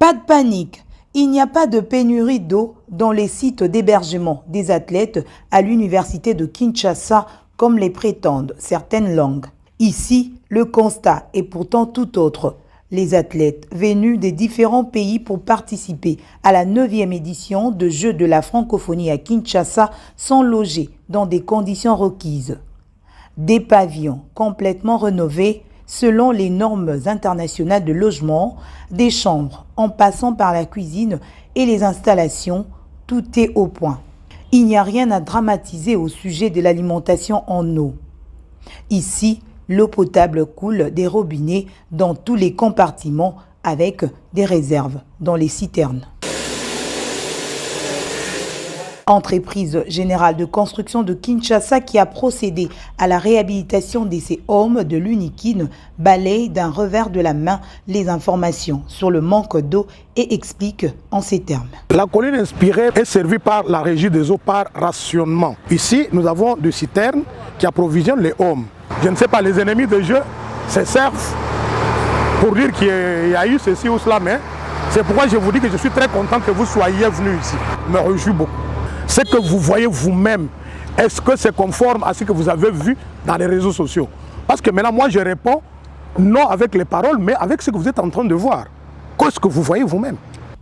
Pas de panique, il n'y a pas de pénurie d'eau dans les sites d'hébergement des athlètes à l'université de Kinshasa comme les prétendent certaines langues. Ici, le constat est pourtant tout autre. Les athlètes venus des différents pays pour participer à la 9e édition de Jeux de la francophonie à Kinshasa sont logés dans des conditions requises. Des pavillons complètement rénovés selon les normes internationales de logement, des chambres en passant par la cuisine et les installations, tout est au point. Il n'y a rien à dramatiser au sujet de l'alimentation en eau. Ici, l'eau potable coule des robinets dans tous les compartiments avec des réserves dans les citernes. Entreprise générale de construction de Kinshasa qui a procédé à la réhabilitation de ces hommes de l'Unikine balaye d'un revers de la main les informations sur le manque d'eau et explique en ces termes. La colline inspirée est servie par la régie des eaux par rationnement. Ici, nous avons des citernes qui approvisionnent les hommes. Je ne sais pas, les ennemis de jeu se servent pour dire qu'il y a eu ceci ou cela, mais c'est pourquoi je vous dis que je suis très content que vous soyez venus ici. Je me réjouis beaucoup. Ce que vous voyez vous-même, est-ce que c'est conforme à ce que vous avez vu dans les réseaux sociaux? Parce que maintenant, moi, je réponds non avec les paroles, mais avec ce que vous êtes en train de voir. Qu'est-ce que vous voyez vous-même?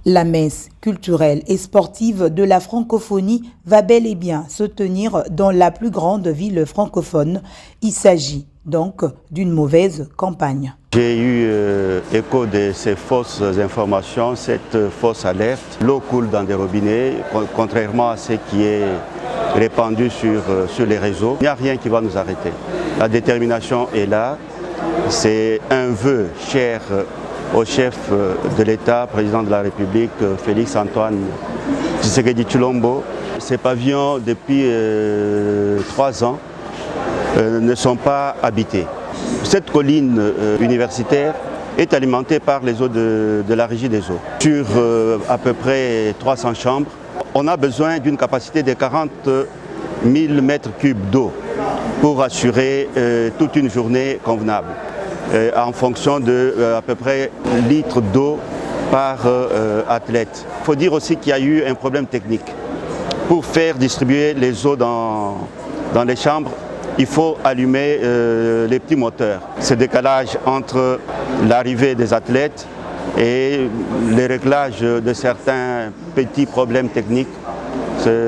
La messe culturelle et sportive de la francophonie va bel et bien se tenir dans la plus grande ville francophone. Il s'agit donc d'une mauvaise campagne. J'ai eu écho de ces fausses informations, cette fausse alerte. L'eau coule dans des robinets, contrairement à ce qui est répandu sur les réseaux. Il n'y a rien qui va nous arrêter. La détermination est là. C'est un vœu cher au chef de l'État, président de la République, Félix Antoine Tshisekedi Tshilombo. Ces pavillons, depuis 3 ans, ne sont pas habités. Cette colline universitaire est alimentée par les eaux de la régie des eaux. Sur à peu près 300 chambres, on a besoin d'une capacité de 40 000 mètres cubes d'eau pour assurer toute une journée convenable, en fonction de à peu près litres d'eau par athlète. Il faut dire aussi qu'il y a eu un problème technique. Pour faire distribuer les eaux dans les chambres, il faut allumer les petits moteurs. Ce décalage entre l'arrivée des athlètes et les réglages de certains petits problèmes techniques,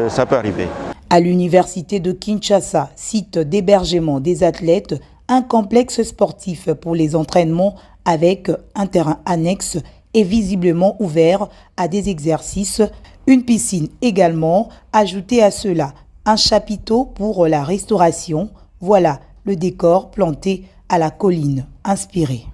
ça peut arriver. À l'université de Kinshasa, site d'hébergement des athlètes, un complexe sportif pour les entraînements avec un terrain annexe est visiblement ouvert à des exercices, une piscine également. Ajoutez à cela un chapiteau pour la restauration. Voilà le décor planté à la colline inspirée.